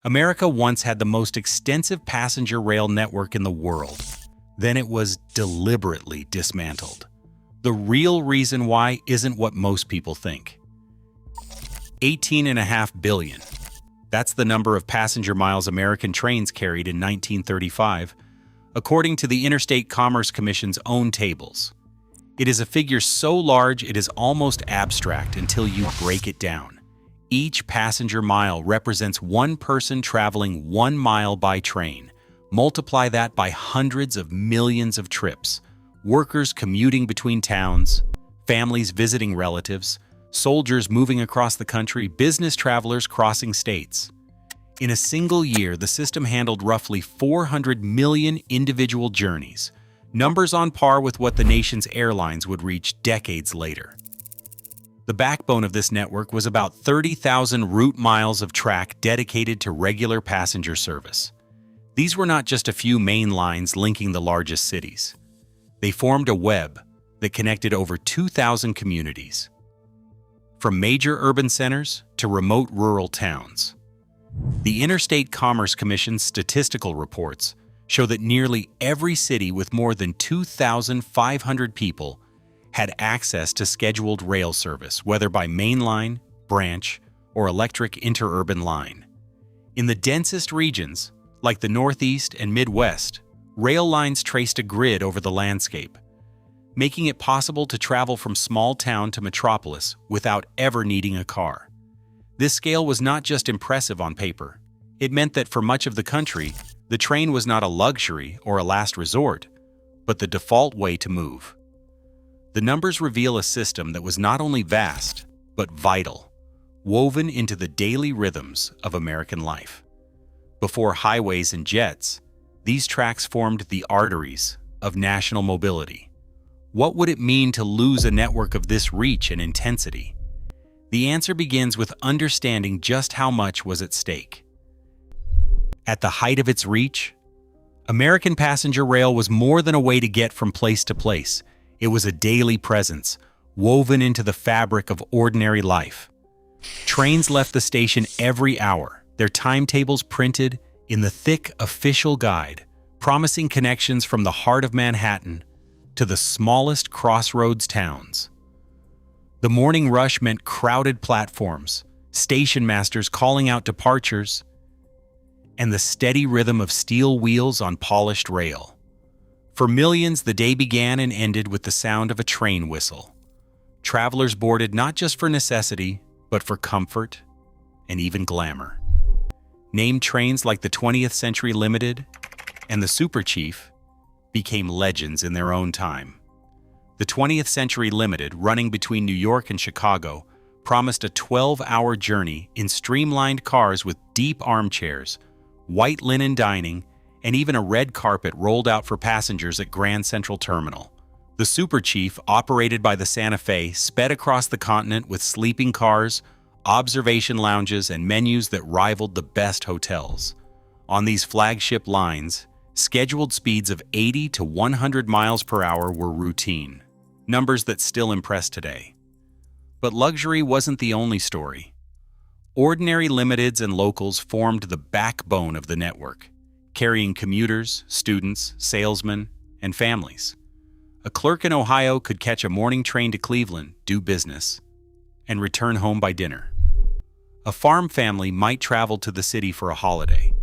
America once had the most extensive passenger rail network in the world. Then it was deliberately dismantled. The real reason why isn't what most people think. 18.5 billion. That's the number of passenger miles American trains carried in 1935, according to the Interstate Commerce Commission's own tables. It is a figure so large it is almost abstract until you break it down. Each passenger mile represents one person traveling 1 mile by train. Multiply that by hundreds of millions of trips. Workers commuting between towns, families visiting relatives, soldiers moving across the country, business travelers crossing states. In a single year, the system handled roughly 400 million individual journeys, numbers on par with what the nation's airlines would reach decades later. The backbone of this network was about 30,000 route miles of track dedicated to regular passenger service. These were not just a few main lines linking the largest cities. They formed a web that connected over 2,000 communities, from major urban centers to remote rural towns. The Interstate Commerce Commission's statistical reports show that nearly every city with more than 2,500 people had access to scheduled rail service, whether by mainline, branch, or electric interurban line. In the densest regions, like the Northeast and Midwest, rail lines traced a grid over the landscape, making it possible to travel from small town to metropolis without ever needing a car. This scale was not just impressive on paper. It meant that for much of the country, the train was not a luxury or a last resort, but the default way to move. The numbers reveal a system that was not only vast, but vital, woven into the daily rhythms of American life. Before highways and jets, these tracks formed the arteries of national mobility. What would it mean to lose a network of this reach and intensity? The answer begins with understanding just how much was at stake. At the height of its reach, American passenger rail was more than a way to get from place to place. It was a daily presence, woven into the fabric of ordinary life. Trains left the station every hour, their timetables printed in the thick official guide, promising connections from the heart of Manhattan to the smallest crossroads towns. The morning rush meant crowded platforms, station masters calling out departures, and the steady rhythm of steel wheels on polished rail. For millions, the day began and ended with the sound of a train whistle. Travelers boarded not just for necessity, but for comfort and even glamour. Named trains like the 20th Century Limited and the Super Chief became legends in their own time. The 20th Century Limited, running between New York and Chicago, promised a 12-hour journey in streamlined cars with deep armchairs, white linen dining, and even a red carpet rolled out for passengers at Grand Central Terminal. The Super Chief, operated by the Santa Fe, sped across the continent with sleeping cars, observation lounges, and menus that rivaled the best hotels. On these flagship lines, scheduled speeds of 80 to 100 miles per hour were routine, numbers that still impress today. But luxury wasn't the only story. Ordinary limiteds and locals formed the backbone of the network, carrying commuters, students, salesmen, and families. A clerk in Ohio could catch a morning train to Cleveland, do business, and return home by dinner. A farm family might travel to the city for a holiday,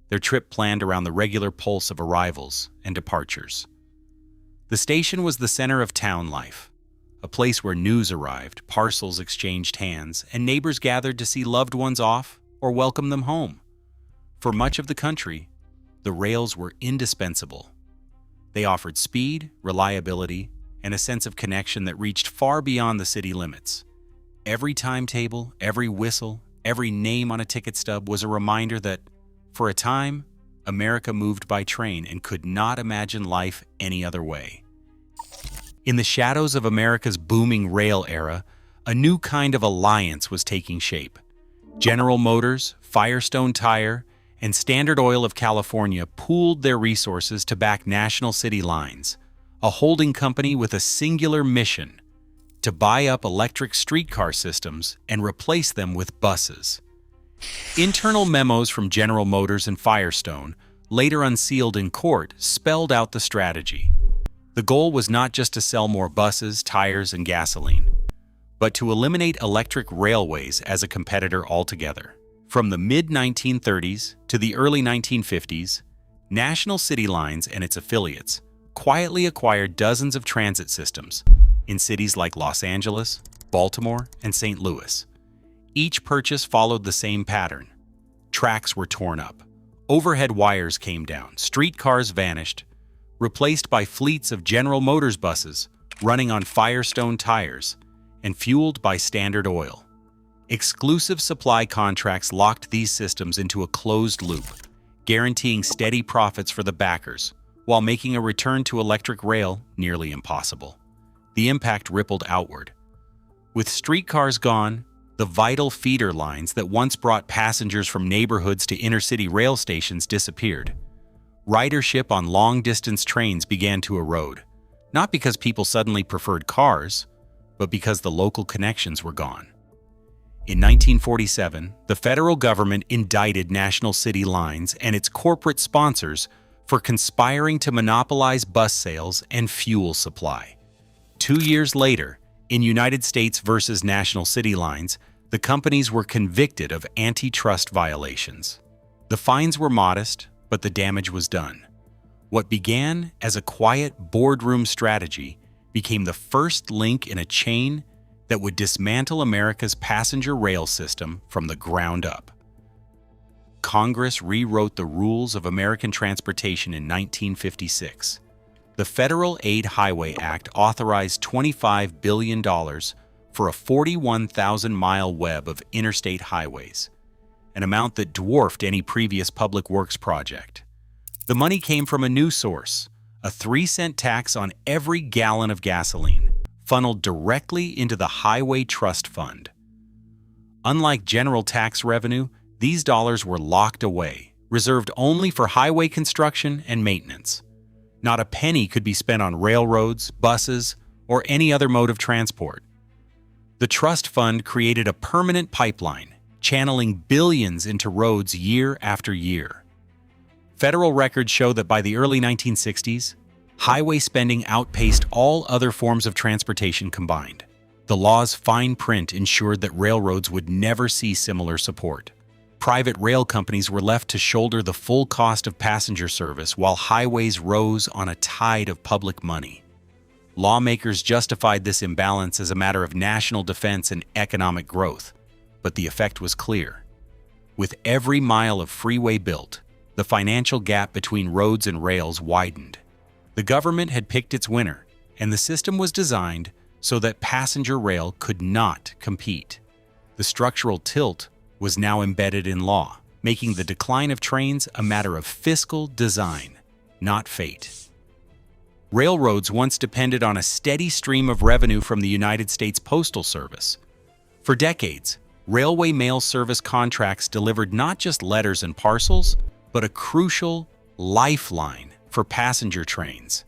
their trip planned around the regular pulse of arrivals and departures. The station was the center of town life, a place where news arrived, parcels exchanged hands, and neighbors gathered to see loved ones off or welcome them home. For much of the country, the rails were indispensable. They offered speed, reliability, and a sense of connection that reached far beyond the city limits. Every timetable, every whistle, every name on a ticket stub was a reminder that, for a time, America moved by train and could not imagine life any other way. In the shadows of America's booming rail era, a new kind of alliance was taking shape. General Motors, Firestone Tire, and Standard Oil of California pooled their resources to back national city lines, a holding company with a singular mission: to buy up electric streetcar systems and replace them with buses. Internal memos from General Motors and Firestone, later unsealed in court, spelled out the strategy. The goal was not just to sell more buses, tires, and gasoline, but to eliminate electric railways as a competitor altogether. From the mid-1930s to the early 1950s, National City Lines and its affiliates quietly acquired dozens of transit systems in cities like Los Angeles, Baltimore, and St. Louis. Each purchase followed the same pattern. Tracks were torn up, overhead wires came down, streetcars vanished, replaced by fleets of General Motors buses running on Firestone tires and fueled by Standard Oil. Exclusive supply contracts locked these systems into a closed loop, guaranteeing steady profits for the backers, while making a return to electric rail nearly impossible. The impact rippled outward. With streetcars gone, the vital feeder lines that once brought passengers from neighborhoods to inner-city rail stations disappeared. Ridership on long-distance trains began to erode, not because people suddenly preferred cars, but because the local connections were gone. In 1947, the federal government indicted National City Lines and its corporate sponsors for conspiring to monopolize bus sales and fuel supply. 2 years later, in United States versus National City Lines, the companies were convicted of antitrust violations. The fines were modest, but the damage was done. What began as a quiet boardroom strategy became the first link in a chain that would dismantle America's passenger rail system from the ground up. Congress rewrote the rules of American transportation in 1956. The Federal Aid Highway Act authorized $25 billion for a 41,000-mile web of interstate highways, an amount that dwarfed any previous public works project. The money came from a new source, a 3-cent tax on every gallon of gasoline, funneled directly into the Highway Trust Fund. Unlike general tax revenue, these dollars were locked away, reserved only for highway construction and maintenance. Not a penny could be spent on railroads, buses, or any other mode of transport. The trust fund created a permanent pipeline, channeling billions into roads year after year. Federal records show that by the early 1960s, highway spending outpaced all other forms of transportation combined. The law's fine print ensured that railroads would never see similar support. Private rail companies were left to shoulder the full cost of passenger service while highways rose on a tide of public money. Lawmakers justified this imbalance as a matter of national defense and economic growth, but the effect was clear. With every mile of freeway built, the financial gap between roads and rails widened. The government had picked its winner, and the system was designed so that passenger rail could not compete. The structural tilt was now embedded in law, making the decline of trains a matter of fiscal design, not fate. Railroads once depended on a steady stream of revenue from the United States Postal Service. For decades, railway mail service contracts delivered not just letters and parcels, but a crucial lifeline for passenger trains.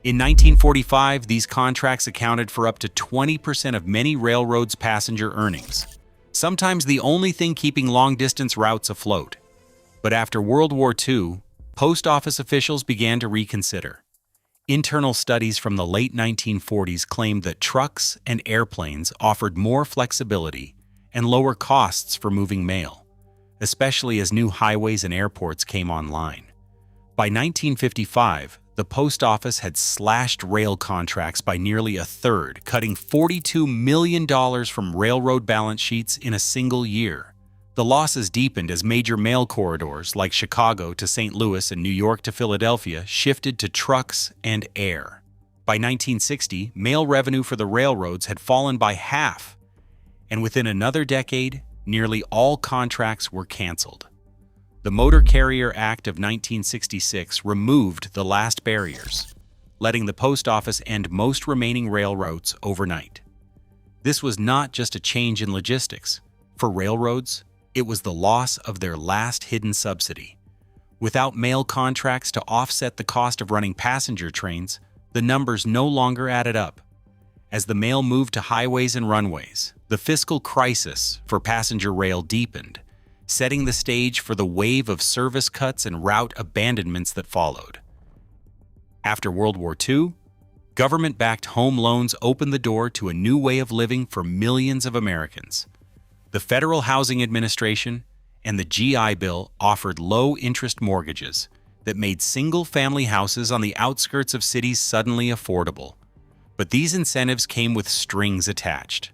In 1945, these contracts accounted for up to 20% of many railroads' passenger earnings, sometimes the only thing keeping long-distance routes afloat. But after World War II, post office officials began to reconsider. Internal studies from the late 1940s claimed that trucks and airplanes offered more flexibility and lower costs for moving mail, especially as new highways and airports came online. By 1955, the post office had slashed rail contracts by nearly a third, cutting $42 million from railroad balance sheets in a single year. The losses deepened as major mail corridors like Chicago to St. Louis and New York to Philadelphia shifted to trucks and air. By 1960, mail revenue for the railroads had fallen by half, and within another decade, nearly all contracts were canceled. The Motor Carrier Act of 1966 removed the last barriers, letting the post office end most remaining rail routes overnight. This was not just a change in logistics. For railroads, it was the loss of their last hidden subsidy. Without mail contracts to offset the cost of running passenger trains, the numbers no longer added up. As the mail moved to highways and runways, the fiscal crisis for passenger rail deepened. setting the stage for the wave of service cuts and route abandonments that followed. After World War II, government-backed home loans opened the door to a new way of living for millions of Americans. The Federal Housing Administration and the GI Bill offered low-interest mortgages that made single-family houses on the outskirts of cities suddenly affordable. But these incentives came with strings attached.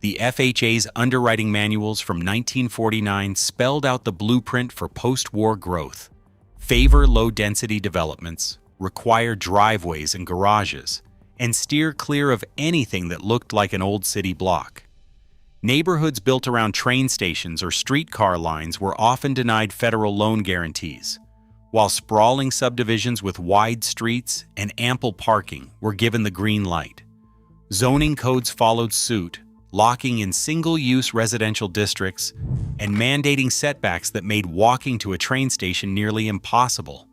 The FHA's underwriting manuals from 1949 spelled out the blueprint for post-war growth: favor low-density developments, require driveways and garages, and steer clear of anything that looked like an old city block. Neighborhoods built around train stations or streetcar lines were often denied federal loan guarantees, while sprawling subdivisions with wide streets and ample parking were given the green light. Zoning codes followed suit, locking in single-use residential districts and mandating setbacks that made walking to a train station nearly impossible.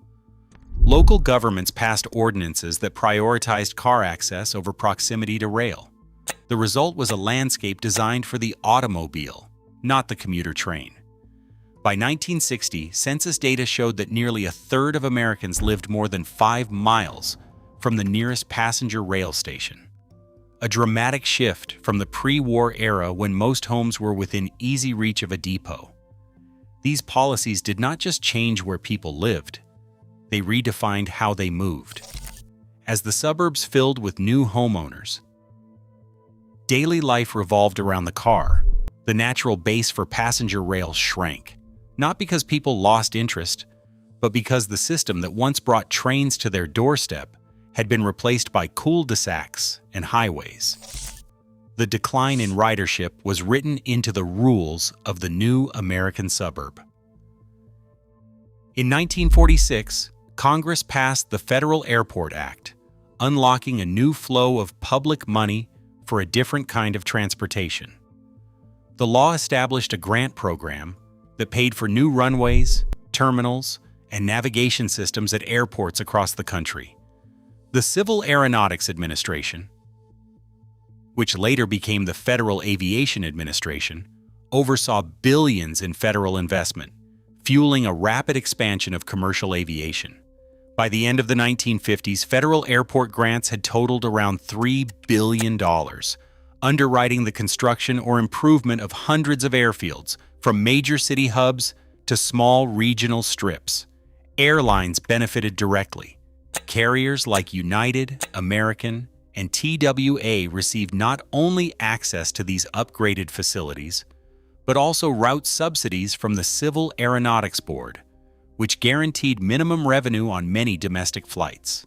Local governments passed ordinances that prioritized car access over proximity to rail. The result was a landscape designed for the automobile, not the commuter train. By 1960, census data showed that nearly a third of Americans lived more than 5 miles from the nearest passenger rail station. A dramatic shift from the pre-war era when most homes were within easy reach of a depot. These policies did not just change where people lived, they redefined how they moved. As the suburbs filled with new homeowners, daily life revolved around the car. The natural base for passenger rail shrank, not because people lost interest, but because the system that once brought trains to their doorstep had been replaced by cul-de-sacs and highways. The decline in ridership was written into the rules of the new American suburb. In 1946, Congress passed the Federal Airport Act, unlocking a new flow of public money for a different kind of transportation. The law established a grant program that paid for new runways, terminals, and navigation systems at airports across the country. The Civil Aeronautics Administration, which later became the Federal Aviation Administration, oversaw billions in federal investment, fueling a rapid expansion of commercial aviation. By the end of the 1950s, federal airport grants had totaled around $3 billion, underwriting the construction or improvement of hundreds of airfields, from major city hubs to small regional strips. Airlines benefited directly. Carriers like United, American, and TWA received not only access to these upgraded facilities, but also route subsidies from the Civil Aeronautics Board, which guaranteed minimum revenue on many domestic flights.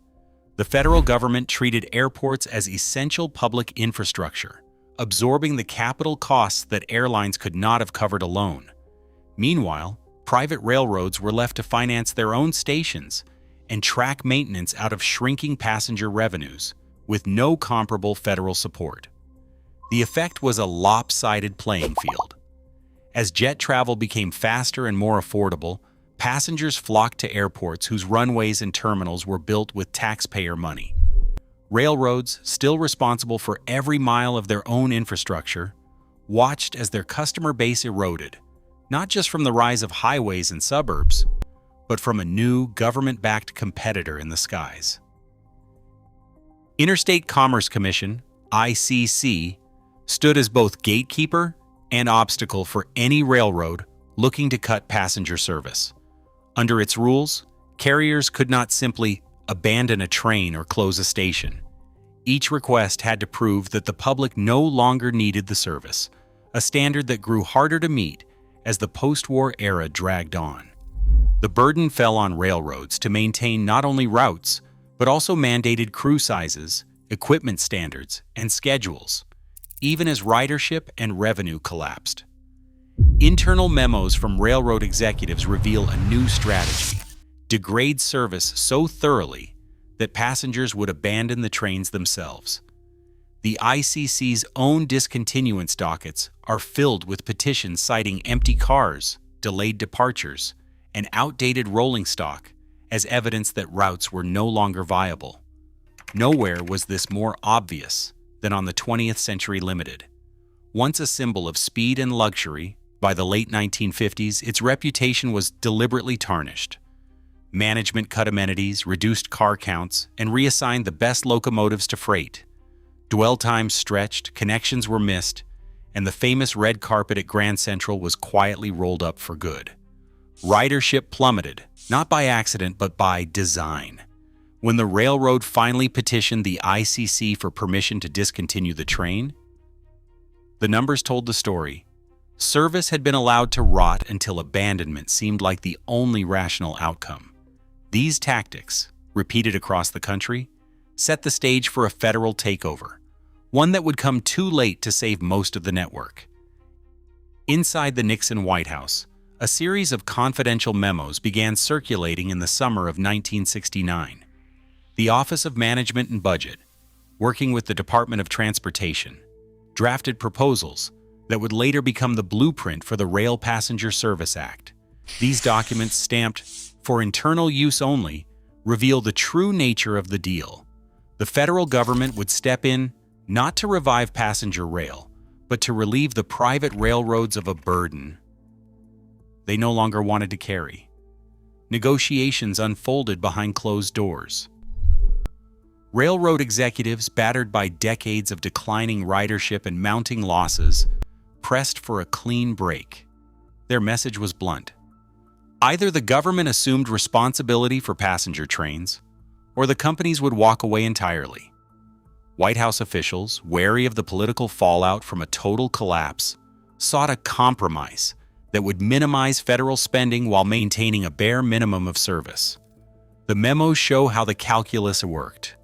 The federal government treated airports as essential public infrastructure, absorbing the capital costs that airlines could not have covered alone. Meanwhile, private railroads were left to finance their own stations and track maintenance out of shrinking passenger revenues, with no comparable federal support. The effect was a lopsided playing field. As jet travel became faster and more affordable, passengers flocked to airports whose runways and terminals were built with taxpayer money. Railroads, still responsible for every mile of their own infrastructure, watched as their customer base eroded, not just from the rise of highways and suburbs, but from a new government-backed competitor in the skies. Interstate Commerce Commission, ICC, stood as both gatekeeper and obstacle for any railroad looking to cut passenger service. Under its rules, carriers could not simply abandon a train or close a station. Each request had to prove that the public no longer needed the service, a standard that grew harder to meet as the post-war era dragged on. The burden fell on railroads to maintain not only routes, but also mandated crew sizes, equipment standards, and schedules, even as ridership and revenue collapsed. Internal memos from railroad executives reveal a new strategy: degrade service so thoroughly that passengers would abandon the trains themselves. The ICC's own discontinuance dockets are filled with petitions citing empty cars, delayed departures, and outdated rolling stock as evidence that routes were no longer viable. Nowhere was this more obvious than on the 20th Century Limited. Once a symbol of speed and luxury, By the late 1950s, its reputation was deliberately tarnished. Management cut amenities, reduced car counts, and reassigned the best locomotives to freight. Dwell times stretched, connections were missed, and the famous red carpet at Grand Central was quietly rolled up for good. Ridership plummeted, not by accident but by design. When the railroad finally petitioned the ICC for permission to discontinue the train, the numbers told the story. Service had been allowed to rot until abandonment seemed like the only rational outcome. These tactics, repeated across the country, set the stage for a federal takeover, one that would come too late to save most of the network. Inside the Nixon White House, a series of confidential memos began circulating in the summer of 1969. The Office of Management and Budget, working with the Department of Transportation, drafted proposals that would later become the blueprint for the Rail Passenger Service Act. These documents, stamped "for internal use only," reveal the true nature of the deal. The federal government would step in not to revive passenger rail, but to relieve the private railroads of a burden they no longer wanted to carry. Negotiations unfolded behind closed doors. Railroad executives, battered by decades of declining ridership and mounting losses, pressed for a clean break. Their message was blunt. Either the government assumed responsibility for passenger trains, or the companies would walk away entirely. White House officials, wary of the political fallout from a total collapse, sought a compromise that would minimize federal spending while maintaining a bare minimum of service. The memos show how the calculus worked.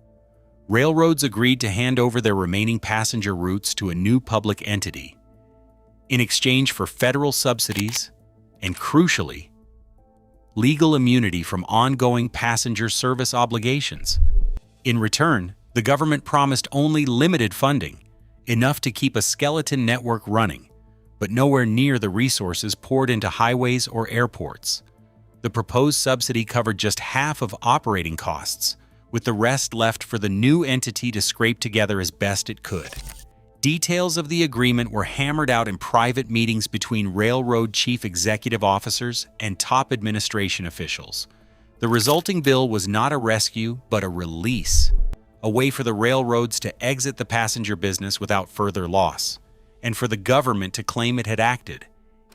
Railroads agreed to hand over their remaining passenger routes to a new public entity in exchange for federal subsidies and, crucially, legal immunity from ongoing passenger service obligations. In return, the government promised only limited funding, enough to keep a skeleton network running, but nowhere near the resources poured into highways or airports. The proposed subsidy covered just half of operating costs, with the rest left for the new entity to scrape together as best it could. Details of the agreement were hammered out in private meetings between railroad chief executive officers and top administration officials. The resulting bill was not a rescue, but a release, a way for the railroads to exit the passenger business without further loss, and for the government to claim it had acted,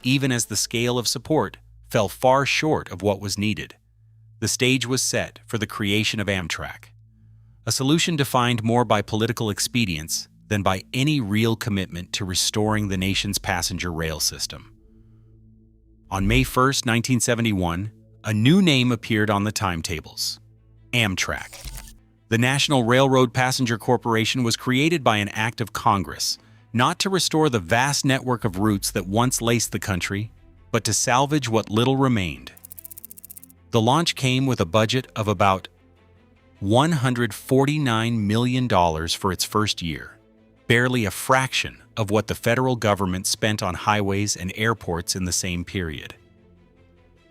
even as the scale of support fell far short of what was needed. The stage was set for the creation of Amtrak, a solution defined more by political expedience than by any real commitment to restoring the nation's passenger rail system. On May 1, 1971, a new name appeared on the timetables: Amtrak. The National Railroad Passenger Corporation was created by an act of Congress, not to restore the vast network of routes that once laced the country, but to salvage what little remained. The launch came with a budget of about $149 million for its first year, barely a fraction of what the federal government spent on highways and airports in the same period.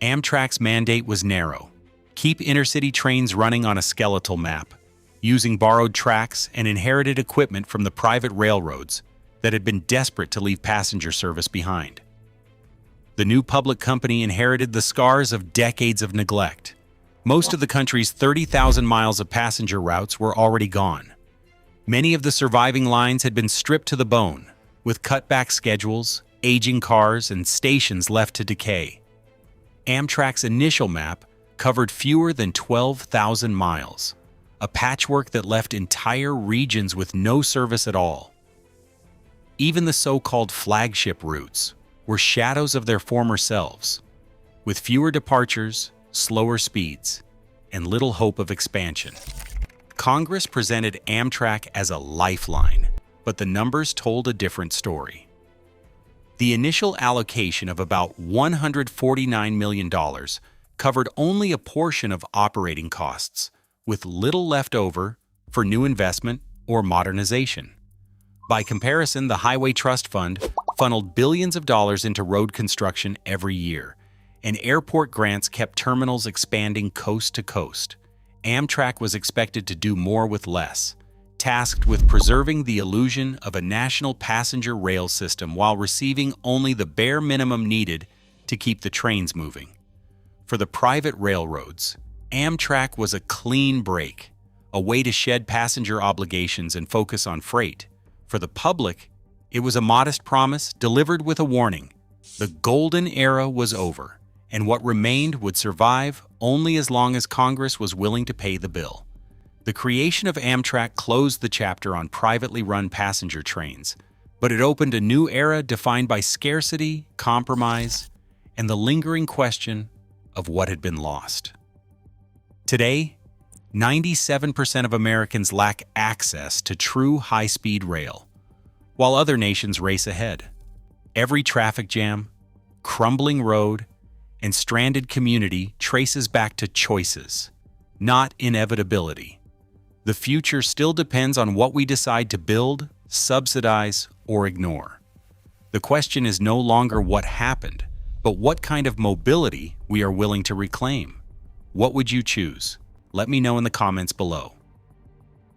Amtrak's mandate was narrow: keep intercity trains running on a skeletal map, using borrowed tracks and inherited equipment from the private railroads that had been desperate to leave passenger service behind. The new public company inherited the scars of decades of neglect. Most of the country's 30,000 miles of passenger routes were already gone. Many of the surviving lines had been stripped to the bone, with cutback schedules, aging cars, and stations left to decay. Amtrak's initial map covered fewer than 12,000 miles, a patchwork that left entire regions with no service at all. Even the so-called flagship routes were shadows of their former selves, with fewer departures, slower speeds, and little hope of expansion. Congress presented Amtrak as a lifeline, but the numbers told a different story. The initial allocation of about $149 million covered only a portion of operating costs, with little left over for new investment or modernization. By comparison, the Highway Trust Fund funneled billions of dollars into road construction every year, and airport grants kept terminals expanding coast to coast. Amtrak was expected to do more with less: tasked with preserving the illusion of a national passenger rail system while receiving only the bare minimum needed to keep the trains moving. For the private railroads, Amtrak was a clean break, a way to shed passenger obligations and focus on freight. For the public, it was a modest promise delivered with a warning. The golden era was over, and what remained would survive only as long as Congress was willing to pay the bill. The creation of Amtrak closed the chapter on privately run passenger trains, but it opened a new era defined by scarcity, compromise, and the lingering question of what had been lost. Today, 97% of Americans lack access to true high-speed rail, while other nations race ahead. Every traffic jam, crumbling road, and stranded community traces back to choices, not inevitability. The future still depends on what we decide to build, subsidize, or ignore. The question is no longer what happened, but what kind of mobility we are willing to reclaim. What would you choose? Let me know in the comments below.